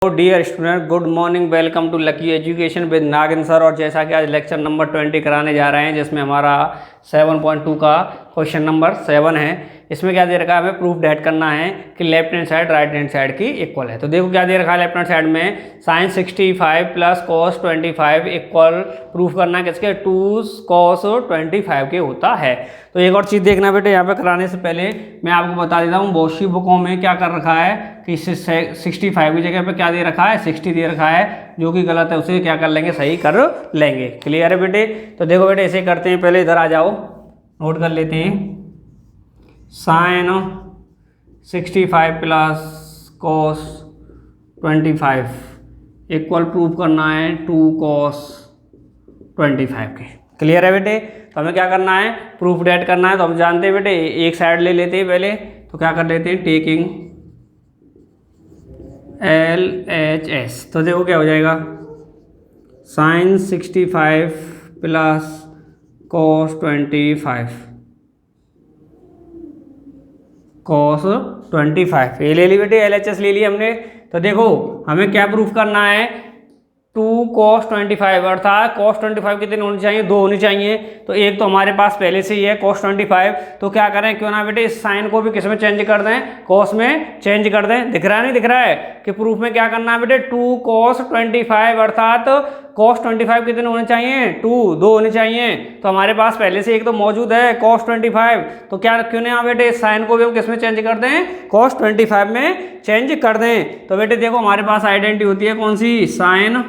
Dear student, good morning. Welcome to Lucky Education with Nagin sir. और जैसा कि आज लेक्चर नंबर 20 कराने जा रहे हैं, जिसमें हमारा 7.2 का क्वेश्चन नंबर 7 है। इसमें क्या दे रखा है, हमें प्रूफ डेट करना है कि left hand side right hand side की इक्वल है। तो देखो क्या दे रखा है लेफ्ट हैंड साइड में, sine 65 plus cos 25 equal proof करना है किसके, 2 कॉस 25 के होता है। तो एक और चीज़ देखना बेटे, यहाँ पे कराने से पहले मैं आपको बता देता हूँ, बहुत सी बुकों में क्या कर रखा है कि 65 की जगह पे क्या दे रखा है, 60 दे रखा है, जो कि गलत है। उसे क्या कर लेंगे, सही कर लेंगे। क्लियर है बेटे। तो देखो बेटे ऐसे करते हैं, पहले इधर आ जाओ, नोट कर लेते हैं। Sine 65 plus cos 25 equal proof करना है 2 कॉस 25 के। क्लियर है बेटे। तो हमें क्या करना है, प्रूफ डेट करना है। तो हम जानते हैं बेटे, एक साइड ले लेते हैं पहले। तो क्या कर लेते हैं, टेकिंग LHS। तो देखो क्या हो जाएगा, साइन 65 प्लस कॉस 25 कॉस 25 ये ले ली बेटे, LHS ले ली हमने। तो देखो हमें क्या प्रूफ करना है, 2 cos 25 अर्थात cos 25 कितने होनी चाहिए, 2 होनी चाहिए। तो एक तो हमारे पास पहले से ही है cos 25। तो क्या करें, क्यों ना बेटे इस साइन को भी किस में चेंज कर दें, cos में चेंज कर दें। दिख रहा है नहीं दिख रहा है कि प्रूफ में क्या करना है बेटे, 2 cos 25 अर्थात cos 25 कितने होने चाहिए, 2 होने चाहिए। तो हमारे पास पहले से एक तो मौजूद है cos 25। तो क्या क्यों ना बेटे इस साइन को भी हम किस में चेंज कर दें, cos 25 में चेंज कर दें। तो बेटे देखो हमारे पास आइडेंटिटी होती है कौन सी, साइन,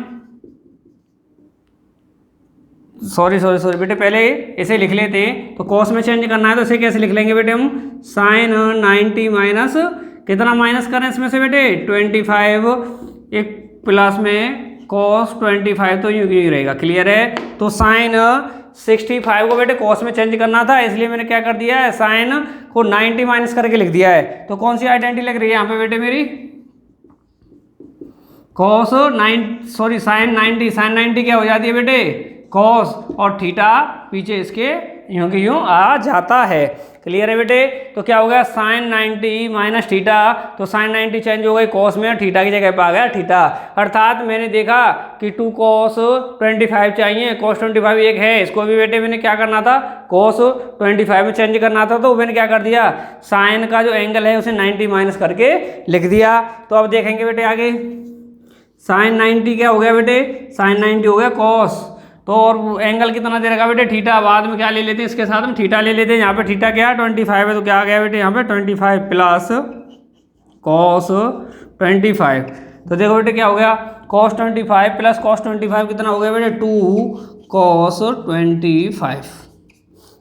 सॉरी बेटे पहले इसे लिख लेते हैं। तो कॉस में चेंज करना है तो इसे कैसे लिख लेंगे बेटे हम, साइन 90 माइनस कितना माइनस करें इसमें से बेटे 25, एक प्लस में कॉस 25, तो यूँ रहेगा। क्लियर है। तो साइन 65 को बेटे कॉस में चेंज करना था, इसलिए मैंने क्या कर दिया है, साइन को 90 माइनस करके लिख दिया है। तो कौन सी आइडेंटिटी लग रही है यहाँ पे बेटे मेरी, कॉस साइन 90, साइन 90 क्या हो जाती है बेटे, कॉस, और थीटा पीछे इसके यूं कि यूं आ जाता है। क्लियर है बेटे। तो क्या हो गया, साइन 90 माइनस थीटा। तो साइन 90 चेंज हो गई कॉस में, और थीटा की जगह पे आ गया थीटा। अर्थात मैंने देखा कि 2 cos 25 चाहिए, cos 25 एक है, इसको भी बेटे मैंने क्या करना था, cos 25 में चेंज करना था। तो मैंने क्या कर दिया, साइन का जो एंगल है उसे 90 माइनस करके लिख दिया। तो अब देखेंगे बेटे आगे, साइन 90 क्या हो गया बेटे, साइन 90 हो गया कॉस। तो और एंगल कितना दे रखा बेटे, थीटा। बाद में क्या ले लेते हैं, इसके साथ हम थीटा ले लेते हैं। यहाँ पे थीटा क्या 25 है, तो क्या आ गया बेटे यहाँ पे 25 प्लस कॉस 25। तो देखो बेटे क्या हो गया, कॉस 25 प्लस कॉस 25 कितना हो गया बेटे, 2 कॉस 25।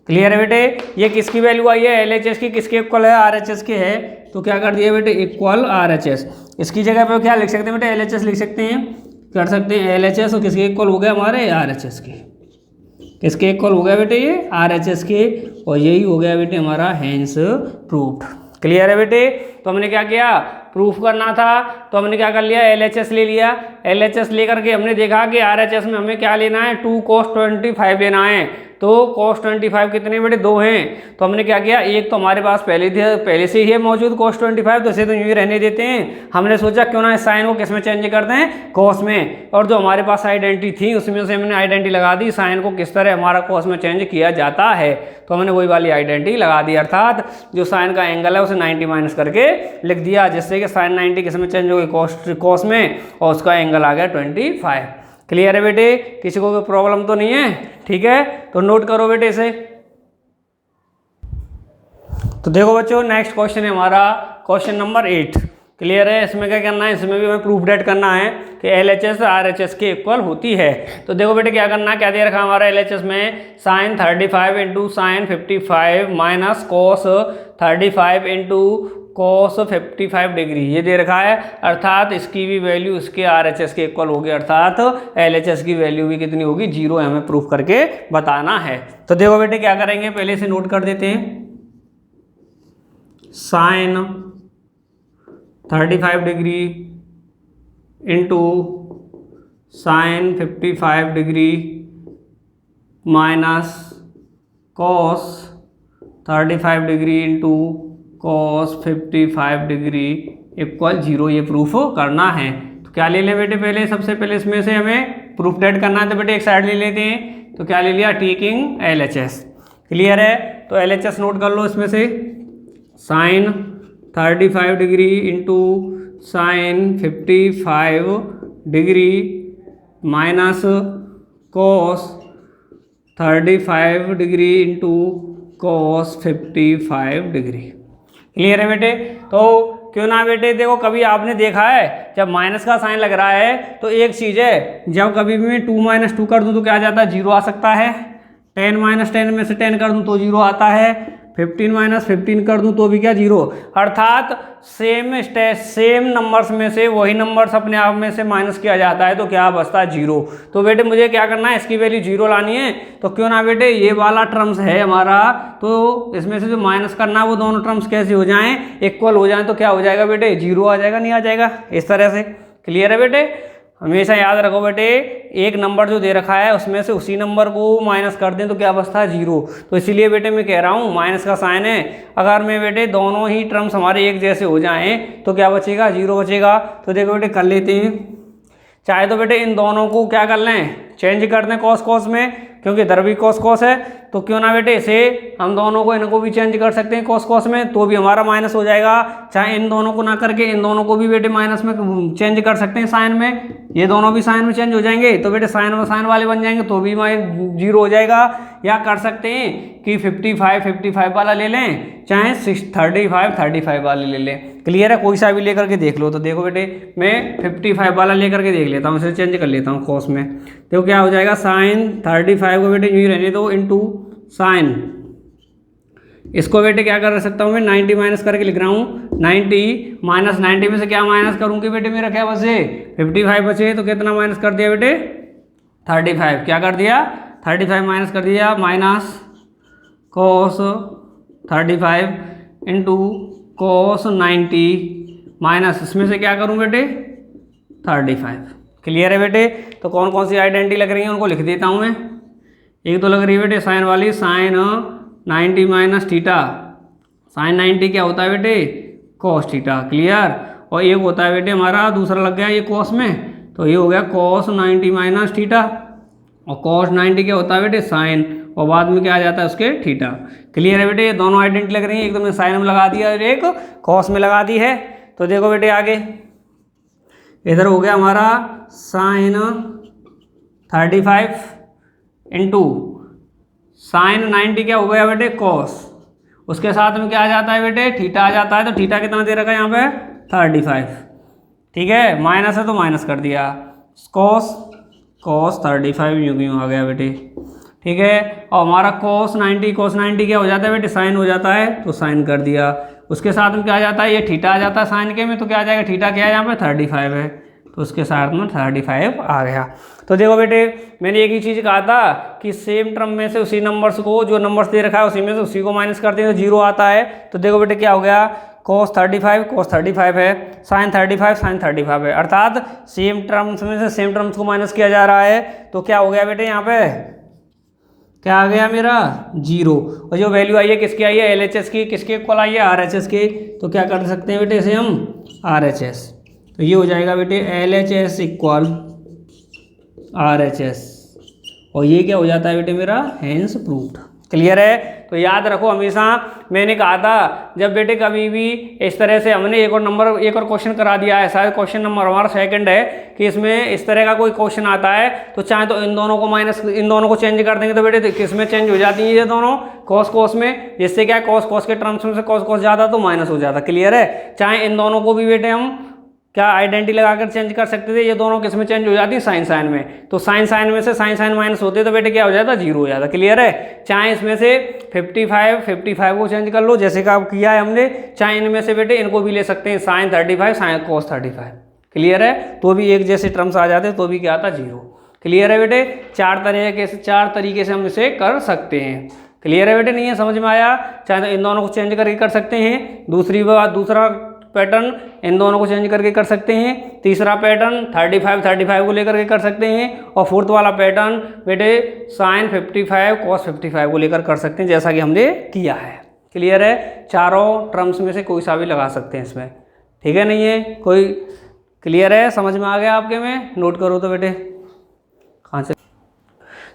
क्लियर है बेटे। ये किसकी वैल्यू आई है, LHS की, किसके इक्वल है, RHS के है। तो क्या कर दिया बेटे, इक्वल RHS। इसकी जगह पे क्या लिख सकते हैं बेटे, LHS लिख सकते हैं, कर सकते हैं LHS। और किसके इक्वल हो गया हमारे, RHS के। किसके इक्वल हो गया बेटे, ये RHS के। और यही हो गया बेटे हमारा हैंस प्रूफ्ड। क्लियर है बेटे। तो हमने क्या किया, प्रूफ करना था तो हमने क्या कर लिया, LHS ले लिया। LHS लेकर के हमने देखा कि RHS में हमें क्या लेना है, 2 cos 25 लेना है। तो cos 25 कितने बेटे, 2 हैं। तो हमने क्या किया, एक तो हमारे पास पहले से ही है मौजूद cos 25, तो इसे तो यूँ ही रहने देते हैं। हमने सोचा क्यों ना इस साइन को किस में चेंज करते हैं, cos में। और जो हमारे पास आइडेंटिटी थी उसमें से हमने आइडेंटिटी लगा दी, साइन को किस तरह हमारा cos में चेंज किया जाता है। तो हमने वही वाली आइडेंटिटी लगा दी, अर्थात जो साइन का एंगल है उसे 90 माइनस करके लिख दिया, जिससे कि साइन 90 किस में चेंज हो गई, cos में, और उसका एंगल आ गया 25। क्लियर है बेटे, किसी को कोई प्रॉब्लम तो नहीं है, ठीक है। तो नोट करो बेटे इसे। तो देखो बच्चों, नेक्स्ट क्वेश्चन है हमारा क्वेश्चन नंबर 8। क्लियर है। इसमें क्या करना है, इसमें भी हमें प्रूफ डेट करना है कि LHS RHS के इक्वल होती है। तो देखो बेटे क्या करना है, क्या दे रखा हमारा LHS में, sine 35 into sine 55 minus cos 35 into cos 55 degree, ये दे रखा है। अर्थात इसकी भी वैल्यू इसके RHS के इक्वल होगी, अर्थात LHS की वैल्यू भी कितनी होगी, 0 है, हमें प्रूफ करके बताना है। तो देखो बेटे क्या करेंगे, पहले से नोट कर देते हैं, sine 35 degree into sine 55 degree minus cos 35 degree into cos 55 degree equal 0, ये प्रूफ करना है। तो क्या ले लें बेटे, पहले सबसे पहले इसमें से हमें प्रूफ डेट करना है, तो बेटे एक साइड ले लेते हैं। तो क्या ले लिया, टेकिंग LHS। क्लियर है, तो LHS नोट कर लो इसमें से, sine 35 degree into sine 55 degree minus cos 35 degree into cos 55 degree. Clear है बेटे। तो क्यों ना बेटे, देखो कभी आपने देखा है जब माइनस का साइन लग रहा है तो एक चीज़ है, जब कभी भी मैं 2 - 2 कर दूं तो क्या आ जाता है, 0 आ सकता है। 10 - 10 में से 10 कर दूं तो 0 आता है। 15 - 15 कर दूं तो भी क्या, 0। अर्थात सेम नंबर्स में से वही नंबर्स अपने आप में से माइनस किया जाता है तो क्या बचता है, 0। तो बेटे मुझे क्या करना है, इसकी वैल्यू 0 लानी है। तो क्यों ना बेटे ये वाला टर्म्स है हमारा, तो इसमें से जो माइनस करना है वो दोनों टर्म्स कैसे हो जाएं, इक्वल हो जाएं। तो क्या हो जाएगा बेटे, 0 आ जाएगा, नहीं आ जाएगा, इस तरह से। क्लियर है बेटे। हमेशा याद रखो बेटे, एक नंबर जो दे रखा है उसमें से उसी नंबर को माइनस कर दें तो क्या बचता है, 0। तो इसीलिए बेटे मैं कह रहा हूँ माइनस का साइन है, अगर मैं बेटे दोनों ही टर्म्स हमारे एक जैसे हो जाएं तो क्या बचेगा, 0 बचेगा। तो देखो बेटे कर लेते हैं, चाहे तो बेटे इन दोनों को क्या कर लें, चेंज कर दें कॉस कॉस में, क्योंकि इधर भी कॉस कॉस है। तो क्यों ना बेटे इसे हम दोनों को, इनको भी चेंज कर सकते हैं कॉस कॉस में, तो भी हमारा माइनस हो जाएगा। चाहे इन दोनों को ना करके इन दोनों को भी बेटे माइनस में चेंज कर सकते हैं साइन में, ये दोनों भी साइन में चेंज हो जाएंगे तो बेटे साइन में साइन वाले बन जाएंगे तो भी 0 हो जाएगा। या कर सकते हैं कि 55 वाला ले लें, चाहे 35 वाले ले लें। क्लियर है, कोई सा भी लेकर के देख लो। तो देखो बेटे मैं 55 वाला लेकर के देख लेता हूँ, इसे चेंज कर लेता हूँ कॉस में। तो क्या हो जाएगा, साइन 35 को बेटे यूँ ही रहने दो इंटू साइन, इसको बेटे क्या कर सकता हूँ मैं, 90 माइनस करके लिख रहा हूँ। 90 माइनस 90 में से क्या माइनस करूँगी बेटे, मेरा क्या बचे, 55 बचे। तो कितना माइनस कर दिया बेटे, 35। क्या कर दिया, 35 माइनस कर दिया, minus cos 35 into cos 90 minus इसमें से क्या करूँ बेटे, 35। क्लियर है बेटे। तो कौन कौन सी आइडेंटिटी लग रही है उनको लिख देता हूँ मैं। एक तो लग रही है बेटे साइन वाली, साइन 90 माइनस थीटा, साइन 90 क्या होता है बेटे, कॉस थीटा। क्लियर। और एक होता है बेटे हमारा दूसरा लग गया ये कॉस में, तो ये हो गया कॉस 90 माइनस थीटा, और कॉस 90 क्या होता है बेटे, साइन, और बाद में क्या आ जाता है उसके, थीटा। क्लियर है बेटे। ये दोनों आइडेंटिटी लग रही है, एक तो मैं साइन में लगा दिया और एक कॉस में लगा दी है। तो देखो बेटे आगे इधर हो गया हमारा साइन 35 इंटू साइन 90 क्या हो गया बेटे, कॉस, उसके साथ में क्या आ जाता है बेटे, थीटा आ जाता है। तो थीटा कितना दे रखा है यहाँ पे, 35। ठीक है, माइनस है तो माइनस कर दिया, कॉस 35 यूँ आ गया बेटे। ठीक है, और हमारा cos 90 क्या हो जाता है बेटे, साइन हो जाता है, तो साइन कर दिया। उसके साथ में क्या आ जाता है, ये थीटा आ जाता है साइन के में, तो क्या आ जाएगा, थीटा क्या है यहाँ पे, 35 है, तो उसके साथ में 35 आ गया। तो देखो बेटे मैंने एक ही चीज़ कहा था कि सेम टर्म में से उसी नंबर्स को, जो नंबर्स दे रखा है उसी में से उसी को माइनस करते हैं तो 0 आता है। तो देखो बेटे क्या हो गया, cos 35 है, sin 35 है, अर्थात सेम टर्म्स में से सेम टर्म्स को माइनस किया जा रहा है। तो क्या हो गया बेटे, यहाँ पे क्या आ गया मेरा, 0। और जो वैल्यू आई है किसकी आई है, LHS की, किसके इक्वल आई है, RHS के। तो क्या कर सकते हैं बेटे इसे हम, RHS। तो ये हो जाएगा बेटे LHS इक्वल RHS, और ये क्या हो जाता है बेटे मेरा, हेंस प्रूव्ड। क्लियर है। तो याद रखो हमेशा, मैंने कहा था जब बेटे कभी भी इस तरह से हमने एक और क्वेश्चन करा दिया है, शायद क्वेश्चन नंबर हमारा 2 है, कि इसमें इस तरह का कोई क्वेश्चन आता है तो चाहे तो इन दोनों को चेंज कर देंगे तो बेटे किस में चेंज हो जाती है ये दोनों, कॉस में, जिससे क्या कॉस के टर्म्स में से कॉस ज़्यादा तो माइनस हो जाता। क्लियर है। चाहे इन दोनों को भी बेटे हम क्या आइडेंटिटी लगाकर चेंज कर सकते थे, ये दोनों किस में चेंज हो जाती है, साइन में। तो साइन में से साइन माइनस होते तो बेटे क्या हो जाता, 0 हो जाता। क्लियर है। चाहे इसमें से 55 को चेंज कर लो जैसे कि किया है हमने, चाहे इनमें से बेटे इनको भी ले सकते हैं, साइन 35 साइन कॉस 35। क्लियर है। तो भी एक जैसे टर्म्स आ जाते तो भी क्या आता, 0। क्लियर है बेटे। 4 तरीके से हम इसे कर सकते हैं। क्लियर है बेटे, नहीं है समझ में आया। चाहे तो इन दोनों को चेंज करके कर सकते हैं, दूसरा पैटर्न इन दोनों को चेंज करके कर सकते हैं, तीसरा पैटर्न 35 को लेकर के कर सकते हैं, और फोर्थ वाला पैटर्न बेटे साइन 55 कॉस 55 को लेकर कर सकते हैं, जैसा कि हमने किया है। क्लियर है। चारों टर्म्स में से कोई सा भी लगा सकते हैं इसमें। ठीक है, नहीं है कोई क्लियर है, समझ में आ गया आपके में? नोट करो तो बेटे कहाँ से।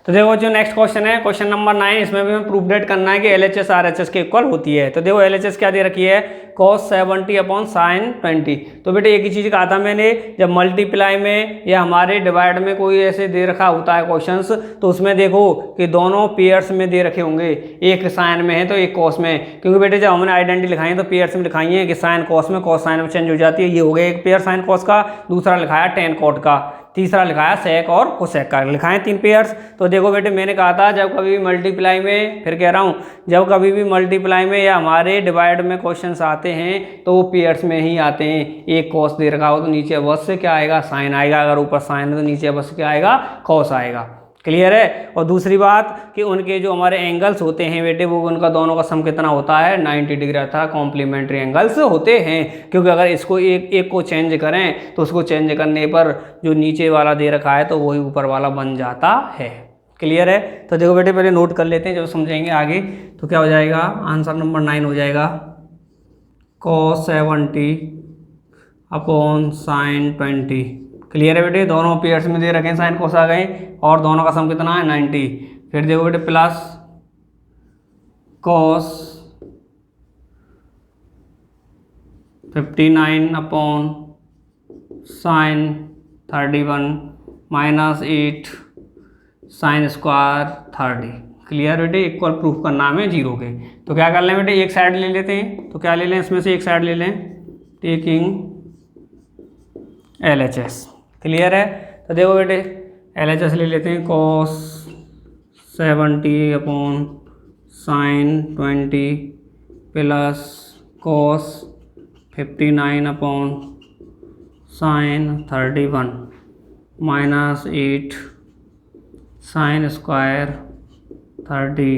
तो देखो जो नेक्स्ट क्वेश्चन है क्वेश्चन नंबर 9, इसमें भी हमें प्रूफ डेट करना है कि LHS RHS के इक्वल होती है। तो देखो LHS क्या दे रखी है, cos 70 अपॉन sin 20। तो बेटे एक ही चीज़ कहा था मैंने, जब मल्टीप्लाई में या हमारे डिवाइड में कोई ऐसे दे रखा होता है क्वेश्चंस, तो उसमें देखो कि दोनों पेयर्स में दे रखे होंगे, एक साइन में है तो एक कॉस में। क्योंकि बेटे जब हमने आइडेंटिटी लिखाई है तो पेयर्स में लिखाई है कि साइन कॉस में, कॉस साइन में चेंज हो जाती है। ये हो गया एक पेयर साइन कॉस का, दूसरा लिखाया टेन कॉट का, तीसरा लिखाया सेक और कोसेक का, लिखाए 3 पेयर्स। तो देखो बेटे मैंने कहा था जब कभी भी मल्टीप्लाई में, फिर कह रहा हूँ, जब कभी भी मल्टीप्लाई में या हमारे डिवाइड में क्वेश्चंस आते हैं तो वो पेयर्स में ही आते हैं। एक कॉस दे रखा हो तो नीचे अवश्य क्या आएगा, साइन आएगा। अगर ऊपर साइन है तो नीचे अवश्य क्या आएगा, कॉस आएगा। क्लियर है। और दूसरी बात कि उनके जो हमारे एंगल्स होते हैं बेटे, वो उनका दोनों का सम कितना होता है, 90 डिग्री अर्थात कॉम्प्लीमेंट्री एंगल्स होते हैं। क्योंकि अगर इसको एक को चेंज करें तो उसको चेंज करने पर जो नीचे वाला दे रखा है तो वही ऊपर वाला बन जाता है। क्लियर है। तो देखो बेटे पहले नोट कर लेते हैं, जब समझेंगे आगे तो क्या हो जाएगा, आंसर नंबर 9 हो जाएगा cos 70 अपॉन sin 20। क्लियर है बेटे, दोनों पेयर्स में दे रखे हैं, साइन कोस आ गए और दोनों का सम कितना है 90। फिर देखो बेटे plus cos 59 upon sin 31 minus 8 sine square 30। Clear बेटे, इक्वल प्रूफ करना हमें जीरो के। तो क्या कर लें बेटे, एक साइड ले लेते हैं। तो क्या ले लें, इसमें से एक साइड ले लें, टेकिंग LHS। क्लियर है। तो देखो बेटे LHS ले लेते हैं, cos 70 upon sin 20 plus cos 59 upon sin 31 minus 8 sine square 30।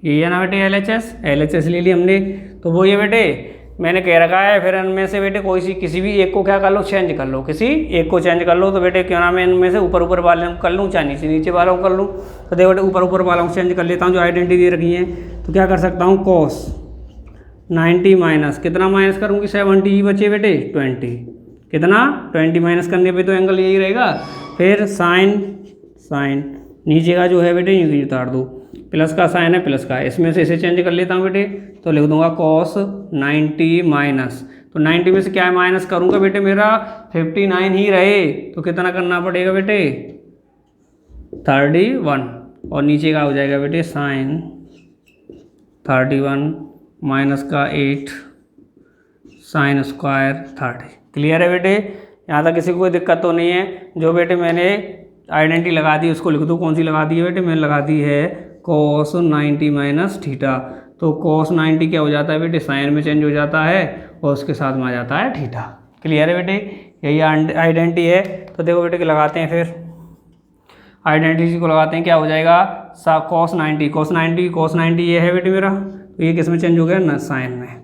ये है ना बेटे LHS ले ली हमने। तो वो ये बेटे मैंने कह रखा है, फिर इनमें से बेटे कोई सी किसी भी एक को क्या कर लो, चेंज कर लो, किसी एक को चेंज कर लो। तो बेटे क्या नाम है, इनमें से ऊपर वाले कर लूँ चाहे नीचे वालों को कर लूँ। तो देखो बेटे ऊपर वालों को चेंज कर लेता हूँ जो आइडेंटिटी दे रखी है। तो क्या कर सकता हूँ, cos 90 माइनस कितना माइनस करूँगी, 70 बचे बेटे 20, कितना 20 माइनस करने पे तो एंगल यही रहेगा। फिर साइन नीचे का जो है बेटे यूँ उतार दो, प्लस का साइन है प्लस का, इसमें से इसे चेंज कर लेता हूँ बेटे। तो लिख दूंगा cos 90 माइनस, तो 90 में से क्या माइनस करूँगा बेटे, मेरा 59 ही रहे तो कितना करना पड़ेगा बेटे 31, और नीचे का हो जाएगा बेटे साइन 31 माइनस का 8 साइन स्क्वायर 30। क्लियर है बेटे, यहाँ तक किसी को कोई दिक्कत तो नहीं है। जो बेटे मैंने आइडेंटिटी लगा दी उसको लिख दो, कौन सी लगा दी है बेटे, मैंने लगा दी है cos 90 माइनस थीटा। तो cos 90 क्या हो जाता है बेटे, साइन में चेंज हो जाता है और उसके साथ में आ जाता है थीटा। क्लियर है बेटे, यही आइडेंटिटी है। तो देखो बेटे लगाते हैं, फिर आइडेंटिटी को लगाते हैं, क्या हो जाएगा cos 90 ये है बेटे मेरा, तो ये किस में चेंज हो गया ना, साइन में,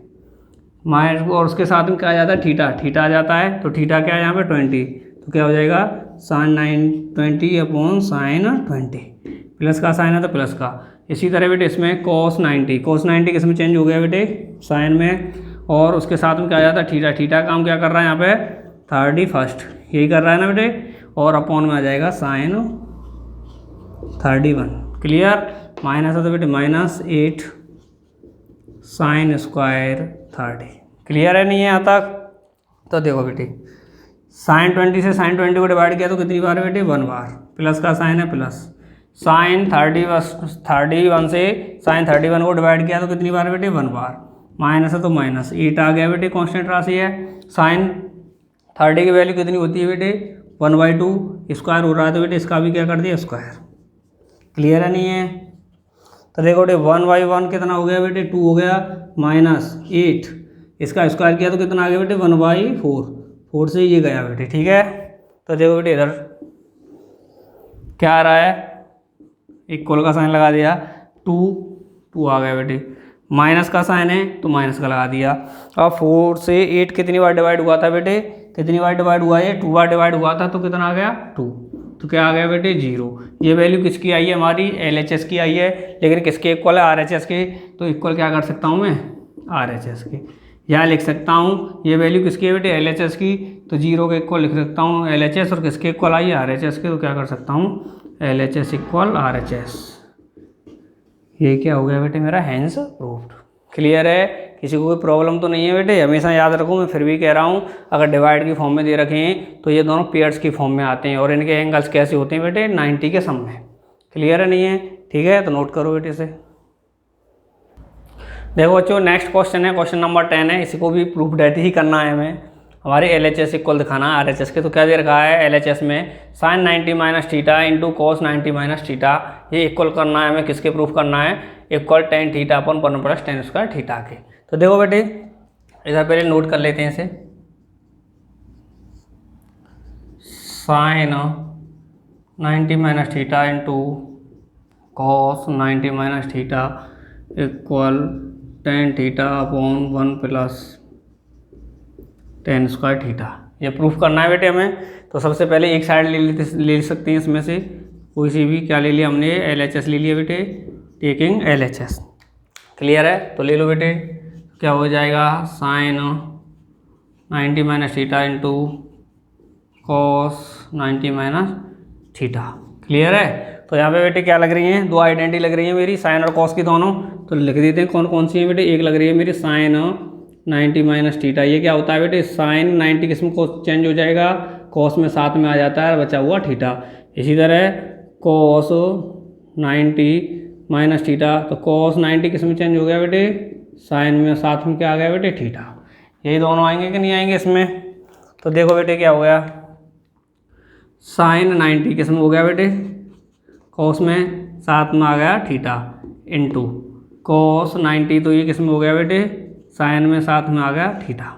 माइनस और उसके साथ में क्या आ जाता है थीटा आ जाता है। तो थीटा क्या है यहाँ पे 20, तो क्या हो जाएगा साइन 20 अपॉन साइन 20, प्लस का साइन है तो प्लस का। इसी तरह बेटे इसमें cos 90 किस में चेंज हो गया बेटे, साइन में, और उसके साथ में क्या आ जाता है थीटा काम क्या कर रहा है यहाँ पे 31, यही कर रहा है ना बेटे, और अपॉन में आ जाएगा साइन 31। क्लियर, माइनस है तो बेटे माइनस 8 साइन स्क्वायर 30। क्लियर है नहीं है यहाँ तक। तो देखो बेटे साइन 20 से साइन 20 को डिवाइड किया तो कितनी बार बेटे, 1 बार, प्लस का साइन है प्लस, साइन 31 से साइन 31 को डिवाइड किया तो कितनी बार बेटे, 1 बार, माइनस है तो माइनस 8 आ गया बेटे, कांस्टेंट राशि है। साइन 30 की वैल्यू कितनी होती है बेटे, 1/2, स्क्वायर हो रहा है तो बेटे इसका भी क्या कर दिया, स्क्वायर। क्लियर है नहीं है। तो देखो बेटे 1/1 कितना हो गया बेटे, 2 हो गया, माइनस 8, इसका स्क्वायर किया तो कितना आ गया बेटे 1/4, 4 से ये गया बेटे। ठीक है। तो देखो बेटे इधर क्या आ रहा है, इक्वल का साइन लगा दिया, 2 आ गया बेटे, माइनस का साइन है तो माइनस का लगा दिया। अब 4 से 8 कितनी बार डिवाइड हुआ था बेटे, कितनी बार डिवाइड हुआ है, 2 बार डिवाइड हुआ था, तो कितना आ गया 2, तो क्या आ गया बेटे 0। ये वैल्यू किसकी आई है, हमारी LHS की आई है, लेकिन किसके इक्वल है, RHS के। तो इक्वल क्या कर सकता हूँ मैं, RHS के। यहाँ लिख सकता हूँ ये वैल्यू किसकी है बेटे, LHS की, तो 0 के इक्वल लिख सकता हूँ LHS, और किसके इक्वल आई RHS के, तो क्या कर सकता हूँ LHS इक्वल RHS। ये क्या हो गया बेटे मेरा, हैंस प्रूव्ड। क्लियर है, किसी को कोई प्रॉब्लम तो नहीं है बेटे, हमेशा याद रखो, मैं फिर भी कह रहा हूँ अगर डिवाइड की फॉर्म में दे रखे हैं तो ये दोनों पेयर्स की फॉर्म में आते हैं, और इनके एंगल्स कैसे होते हैं बेटे, 90 के सम में। क्लियर है नहीं है, ठीक है, तो नोट करो बेटे से। देखो बच्चों नेक्स्ट क्वेश्चन है, क्वेश्चन नंबर 10 है, इसी को भी प्रूफ डेट ही करना है हमें, हमारे LHS इक्वल दिखाना है RHS के। तो क्या दे रखा है LHS में sin 90 minus theta into cos 90 minus theta, ये इक्वल करना है हमें, किसके प्रूफ करना है, इक्वल tan थीटा अपन 1 प्लस tan स्क्वायर थीटा के। तो देखो बेटे इधर पहले नोट कर लेते हैं इसे, sin 90 minus theta into cos 90 minus theta equal tan theta upon 1 plus tan square theta, ये प्रूफ करना है बेटे हमें। तो सबसे पहले एक साइड ले सकते हैं इसमें से कोई सी भी, क्या ले लिया हमने, LHS ले लिया बेटे, टेकिंग LHS। क्लियर है, तो ले लो बेटे, क्या हो जाएगा sin 90 minus theta into cos 90 minus theta. Clear है, तो यहाँ पे बेटे क्या लग रही हैं, दो आइडेंटिटी लग रही है मेरी, साइन और कॉस की दोनों, तो लिख देते हैं कौन कौन सी है बेटे। एक लग रही है मेरी साइन 90 माइनस थीटा, ये क्या होता है बेटे, साइन 90 किस्म को चेंज हो जाएगा, कॉस में साथ में आ जाता है, बचा हुआ थीटा। इसी तरह कॉस 90 माइनस थीटा, तो कॉस 90 किस्म में चेंज हो गया बेटे, साइन में साथ में क्या आ गया बेटे, थीटा। यही दोनों आएंगे कि नहीं आएंगे इसमें, तो देखो बेटे क्या हो गया, साइन 90 किस्म हो गया बेटे, कॉस में साथ में आ गया थीटा, इंटू कॉस 90, तो ये किस्म हो गया बेटे, साइन में साथ में आ गया थीटा।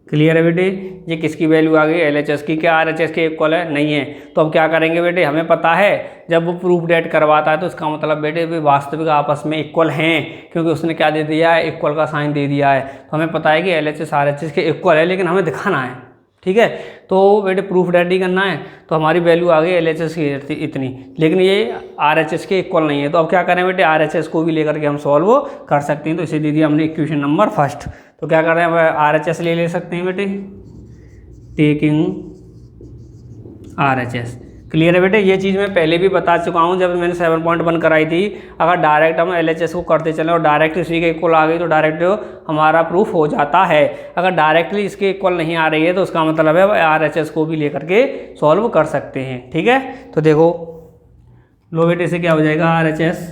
क्लियर है बेटे, ये किसकी वैल्यू आ गई, LHS की। क्या RHS के इक्वल है, नहीं है, तो अब क्या करेंगे बेटे, हमें पता है जब वो प्रूफ डेट करवाता है तो इसका मतलब बेटे वे वास्तविक आपस में इक्वल हैं, क्योंकि उसने क्या दे दिया है, इक्वल का साइन दे दिया है। तो हमें पता है कि LHS RHS के इक्वल है, लेकिन हमें दिखाना है, ठीक है। तो बेटे प्रूफ डेट ही करना है, तो हमारी वैल्यू आ गई LHS की इतनी, लेकिन ये RHS के इक्वल नहीं है। तो अब क्या करें बेटे, RHS को भी लेकर के हम सॉल्व कर सकते हैं। तो इसे दे दिया हमने इक्वेशन नंबर फर्स्ट। तो क्या कर रहे हैं, RHS ले सकते हैं बेटे, टेकिंग RHS। क्लियर है बेटे, ये चीज़ मैं पहले भी बता चुका हूँ जब मैंने 7.1 कराई थी। अगर डायरेक्ट हम LHS को करते चलें और डायरेक्ट इसी के इक्वल आ गई तो डायरेक्ट हमारा प्रूफ हो जाता है। अगर डायरेक्टली इसके इक्वल नहीं आ रही है तो उसका मतलब है RHS को भी लेकर के सॉल्व कर सकते हैं, ठीक है। तो देखो लो बेटे से क्या हो जाएगा, RHS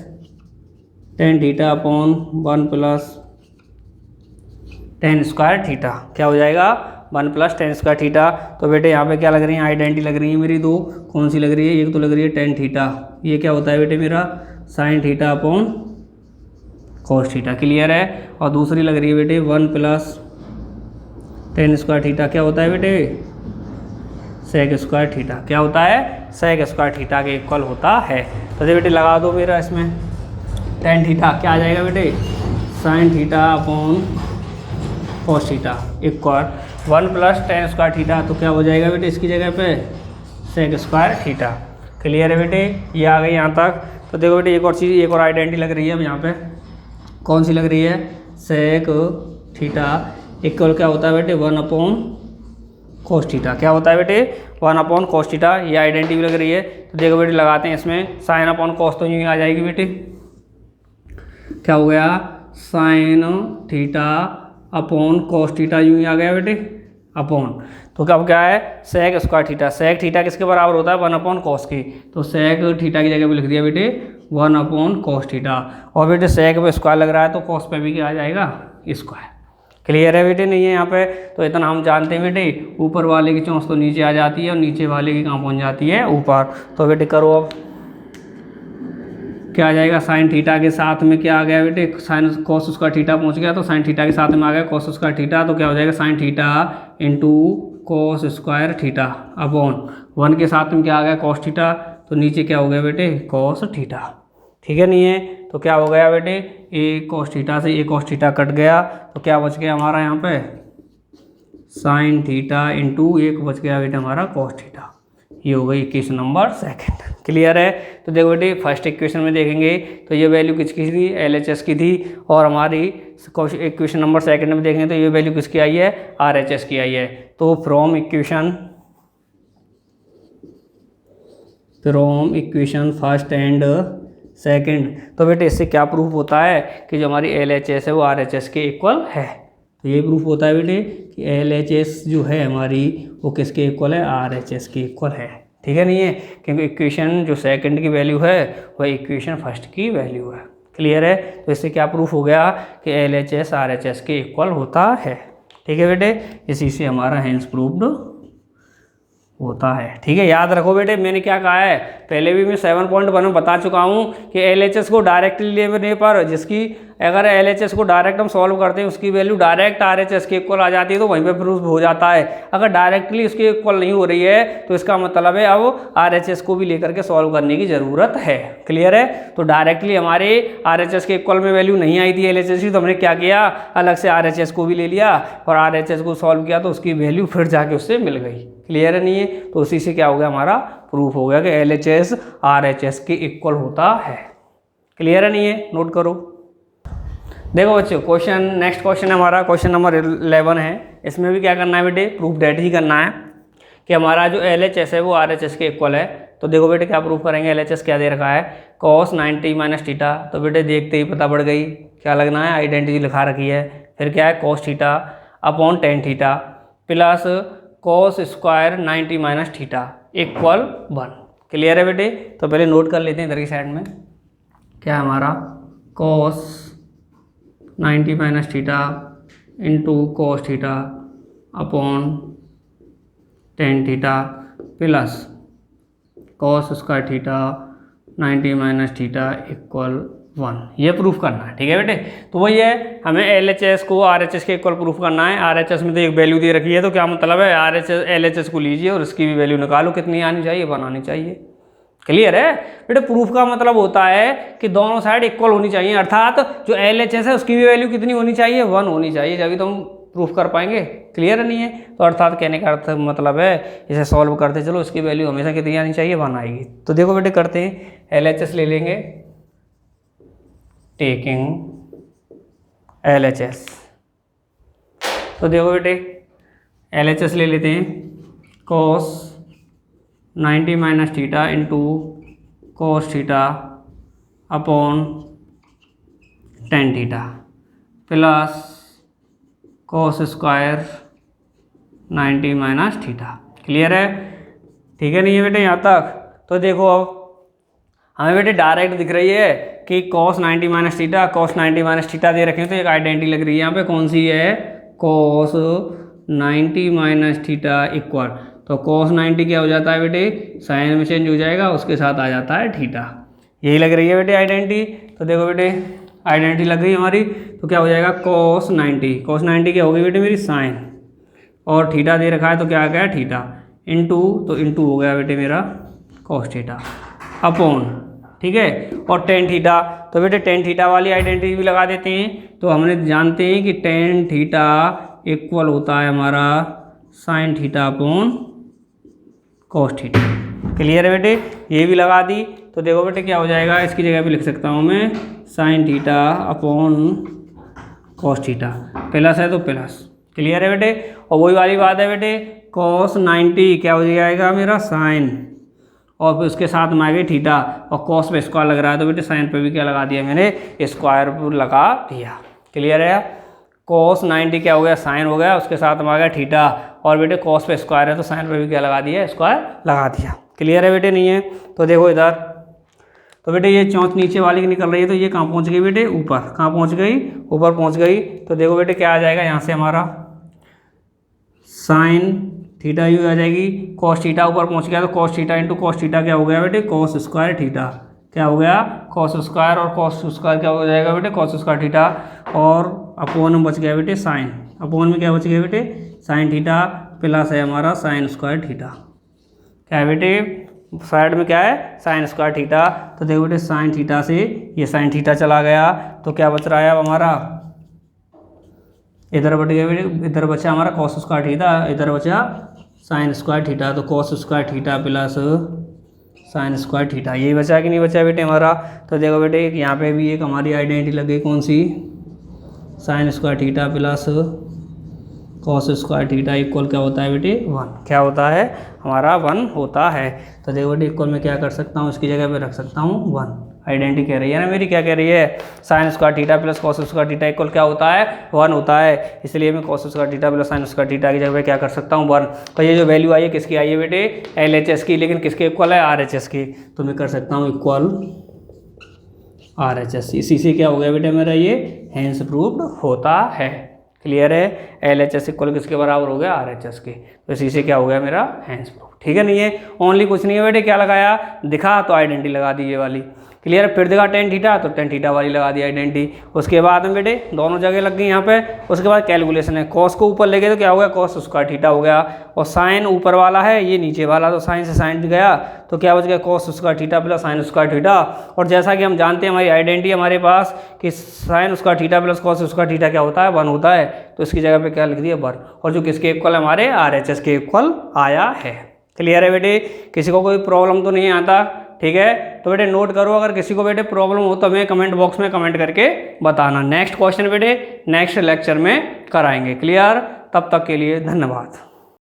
tan theta upon 1 plus tan square theta, क्या हो जाएगा 1 प्लस tan स्क्वायर थीटा। तो बेटे यहाँ पे क्या लग रही है, आइडेंटिटी लग रही है मेरी दो, कौन सी लग रही है, एक तो लग रही है tan थीटा, ये क्या होता है बेटे मेरा sin theta upon cos theta. Clear है, और दूसरी लग रही है बेटे 1 प्लस tan स्क्वायर थीटा, क्या होता है बेटे sec स्क्वायर थीटा, क्या होता है sec स्क्वायर थीटा के इक्वल होता है। तो बेटे लगा दो मेरा इसमें tan थीटा, क्या आ जाएगा बेटे sin theta upon cos theta equal 1 plus tan square theta, तो क्या हो जाएगा बेटे इसकी जगह पे sec स्क्वायर थीटा। क्लियर है बेटे, ये आ गई यहाँ तक। तो देखो बेटे एक और चीज़, एक और आइडेंटिटी लग रही है अब यहाँ पे, कौन सी लग रही है, sec थीटा इक्वल क्या होता है बेटे 1 अपॉन cos थीटा, क्या होता है बेटे 1 अपॉन cos थीटा, ये आइडेंटिटी लग रही है। तो देखो बेटे लगाते हैं इसमें, sin अपॉन cos तो यूँ आ जाएगी बेटे, क्या हो गया sin theta upon cos theta, यूँ ही आ गया बेटे अपॉन, तो क्या क्या है sec square theta. sec theta किसके बराबर होता है 1 अपॉन cos की, तो sec थीटा की जगह पे लिख दिया बेटे 1 अपॉन cos थीटा। और बेटे sec पे स्क्वायर लग रहा है तो cos पे भी क्या आ जाएगा स्क्वायर। क्लियर है बेटे, नहीं है यहाँ पे, तो इतना हम जानते हैं बेटे, ऊपर वाले की चौंस तो नीचे आ जाती है और नीचे वाले की कहाँ पहुँच जाती है ऊपर। तो बेटे करो अब, क्या आ जाएगा साइन थीटा के साथ में क्या आ गया बेटे, साइन कॉस स्क्वायर थीटा पहुंच गया, तो साइन थीटा के साथ में आ गया कॉस स्क्वायर थीटा, तो क्या हो जाएगा sine theta into cos square theta upon 1 के साथ में क्या आ गया कॉस थीटा, तो नीचे क्या हो गया बेटे कॉस थीटा। ठीक है, नहीं है तो क्या हो गया बेटे, ए कॉस थीटा से ए कॉस थीटा कट गया, तो क्या बच गया हमारा यहाँ पे साइन थीटा इंटू एक बच गया बेटे हमारा कॉस थीटा। ये हो गई इक्वेशन नंबर सेकंड। क्लियर है। तो देखो बेटे फर्स्ट इक्वेशन में देखेंगे तो ये वैल्यू किसकी थी, LHS की थी, और हमारी इक्वेशन नंबर सेकंड में देखेंगे तो ये वैल्यू किसकी आई है, RHS की आई है। तो from equation first and second, तो बेटे इससे क्या प्रूफ होता है कि जो हमारी LHS है वो RHS के इक्वल है। तो ये प्रूफ होता है बेटे कि LHS जो है हमारी वो किसके इक्वल है, RHS के इक्वल है। ठीक है नहीं है, क्योंकि इक्वेशन जो सेकंड की वैल्यू है वह इक्वेशन फर्स्ट की वैल्यू है। क्लियर है। तो इससे क्या प्रूफ हो गया कि LHS RHS के इक्वल होता है। ठीक है बेटे, इसी से हमारा हेंस प्रूव्ड होता है। ठीक है, याद रखो बेटे मैंने क्या कहा है, पहले भी मैं 7.1 में बता चुका हूँ कि LHS को डायरेक्टली लेने पर जिसकी अगर LHS को डायरेक्ट हम सॉल्व करते हैं उसकी वैल्यू डायरेक्ट RHS के इक्वल आ जाती है, तो वहीं पे प्रूफ हो जाता है। अगर डायरेक्टली उसके इक्वल नहीं हो रही है तो इसका मतलब है अब RHS को भी लेकर के सॉल्व करने की ज़रूरत है। क्लियर है। तो डायरेक्टली हमारे RHS के इक्वल में वैल्यू नहीं आई थी LHS की, तो हमने क्या किया, अलग से RHS को भी ले लिया और RHS को सॉल्व किया तो उसकी वैल्यू फिर जाके उससे मिल गई। क्लियर है नहीं है। तो उसी से क्या हो गया, हमारा प्रूफ हो गया कि LHS RHS के इक्वल होता है। क्लियर है नहीं है, नोट करो। देखो बच्चों क्वेश्चन, नेक्स्ट क्वेश्चन है हमारा क्वेश्चन नंबर 11 है। इसमें भी क्या करना है बेटे, प्रूफ डेट ही करना है कि हमारा जो LHS है वो RHS के इक्वल है। तो देखो बेटे क्या प्रूफ करेंगे, LHS क्या दे रखा है, cos 90 माइनस थीटा। तो बेटे देखते ही पता पड़ गई क्या लगना है, आइडेंटिटी लिखा रखी है। फिर क्या है, cos theta upon tan theta plus cos square 90 minus theta equal 1। Clear है बेटे। तो पहले नोट कर लेते हैं इधर की साइड में, क्या हमारा cos 90 minus theta into cos theta upon tan theta plus cos square theta 90 minus theta equal 1। ये प्रूफ करना है। ठीक है बेटे। तो वही है, हमें LHS को RHS के इक्वल प्रूफ करना है। RHS में तो एक वैल्यू दे रखी है, तो क्या मतलब है, LHS को लीजिए और इसकी भी वैल्यू निकालो, कितनी आनी चाहिए, 1 आनी चाहिए। क्लियर है बेटे। प्रूफ का मतलब होता है कि दोनों साइड इक्वल होनी चाहिए, अर्थात जो LHS है उसकी भी वैल्यू कितनी होनी चाहिए, 1 होनी चाहिए, जब तो हम प्रूफ कर पाएंगे। क्लियर नहीं है। तो अर्थात कहने का अर्थ मतलब है इसे सॉल्व करते चलो इसकी वैल्यू हमेशा कितनी आनी चाहिए, 1 आएगी। तो देखो बेटे करते हैं, LHS ले लेंगे, टेकिंग LHS। तो देखो बेटे LHS ले लेते हैं, cos 90 minus theta into cos theta upon tan theta plus cos square 90 minus theta. Clear है। ठीक है नहीं है बेटे यहाँ तक। तो देखो अब हमें बेटे डायरेक्ट दिख रही है कि cos 90 minus theta, cos 90 minus theta दे रखे हैं, तो एक आइडेंटिटी लग रही है यहाँ पे, कौन सी है, cos 90 माइनस थीटा इक्वल, तो cos 90 क्या हो जाता है बेटे, साइन में चेंज हो जाएगा, उसके साथ आ जाता है थीटा। यही लग रही है बेटे आइडेंटिटी। तो देखो बेटे आइडेंटिटी लग गई हमारी, तो क्या हो जाएगा, cos 90 क्या हो गई बेटे मेरी, साइन, और थीटा दे रखा है तो क्या आ गया, थीटा इंटू, तो इंटू हो गया बेटे मेरा cos थीटा अपॉन, ठीक है, और टेन थीटा। तो बेटे टेन थीटा वाली आइडेंटिटी भी लगा देते हैं। तो हमने जानते हैं कि टेन थीटा इक्वल होता है हमारा sine theta upon cos theta. Clear है बेटे, ये भी लगा दी। तो देखो बेटे क्या हो जाएगा, इसकी जगह पे लिख सकता हूँ मैं sine theta upon cos theta, plus है तो प्लस। क्लियर है बेटे। और वही वाली बात है बेटे, cos 90 क्या हो जाएगा मेरा, साइन, और फिर उसके साथ में आ गई थीटा, और cos पे स्क्वायर लग रहा है तो बेटे साइन पे भी क्या लगा दिया मैंने, स्क्वायर लगा दिया। क्लियर है। cos 90 क्या हो गया, साइन हो गया, उसके साथ में आ गया थीटा, और बेटे cos पे स्क्वायर है तो साइन पे भी क्या लगा दिया, स्क्वायर लगा दिया। क्लियर है बेटे नहीं है। तो देखो इधर, तो बेटे ये चौंच नीचे वाली की निकल रही है, तो ये कहाँ पहुँच गई बेटे, ऊपर, कहाँ पहुँच गई, ऊपर पहुँच गई। तो देखो बेटे क्या आ जाएगा यहाँ से हमारा साइन थीटा यू आ जाएगी, cos थीटा ऊपर पहुँच गया तो cos theta into cos theta क्या हो गया बेटे, cos स्क्वायर थीटा, क्या हो गया, cos स्क्वायर, और cos स्क्वायर क्या हो जाएगा बेटे, cos स्क्वायर थीटा, और अपोन में बच गया बेटे साइन, अपोन में क्या बच गया बेटे, साइन थीटा, प्लस है हमारा साइन स्क्वायर थीटा, क्या है बेटे साइड में क्या है, साइन स्क्वायर थीटा। तो देखो बेटे साइन थीटा से ये साइन थीटा चला गया, तो क्या बच रहा है अब हमारा, इधर बच गया बेटे, इधर बचा हमारा cos स्क्वायर थीटा, इधर बचा साइन स्क्वायर थीटा, तो cos square theta plus sign square theta, यही बचा कि नहीं बचा बेटे हमारा। तो देखो बेटे यहाँ पे भी एक हमारी आइडेंटिटी लगे, कौन सी, sine square theta plus cos square theta equal क्या होता है बेटे 1, क्या होता है हमारा 1 होता है। तो देखो बेटे इक्वल में क्या कर सकता हूँ, इसकी जगह पे रख सकता हूँ 1। आइडेंटिटी कह रही है ना मेरी, क्या कह रही है, sign square theta plus cos square theta equal क्या होता है 1 होता है। इसलिए मैं cos square theta plus sign square theta की जगह पे क्या कर सकता हूँ 1। तो ये जो वैल्यू आई है किसकी आई है बेटे, LHS की, लेकिन किसके इक्वल है, RHS की। तो मैं कर सकता हूँ इक्वल RHS, इसी से क्या हो गया बेटे मेरा ये हेंस प्रूव्ड होता है। क्लियर है, LHS इक्वल किसके बराबर हो गया, RHS के। तो इसी से क्या हो गया मेरा हेंस प्रूफ। ठीक है, नहीं है ओनली कुछ नहीं है बेटे, क्या लगाया, दिखा तो आइडेंटिटी लगा दी ये वाली। क्लियर है, फिर देखा टेन थीटा तो टेन थीटा वाली लगा दी आइडेंटिटी। उसके बाद में बेटे दोनों जगह लग गई यहाँ पे। उसके बाद कैलकुलेशन है, कॉस को ऊपर ले गए तो क्या हो गया, कॉस स्क्वायर थीटा हो गया, और साइन ऊपर वाला है ये नीचे वाला, तो साइन से साइन गया तो क्या बच गया, cos square theta plus sign square theta. और जैसा कि हम जानते हैं हमारी आइडेंटिटी हमारे पास कि sign square theta plus cos square theta क्या होता है 1 होता है, तो इसकी जगह पे क्या लिख दिया 1, और जो किसके इक्वल हमारे RHS के इक्वल आया है। क्लियर है बेटे, किसी को कोई प्रॉब्लम तो नहीं आता। ठीक है, तो बेटे नोट करो, अगर किसी को बेटे प्रॉब्लम हो तो हमें कमेंट बॉक्स में कमेंट करके बताना। नेक्स्ट क्वेश्चन बेटे नेक्स्ट लेक्चर में कराएंगे। क्लियर, तब तक के लिए धन्यवाद।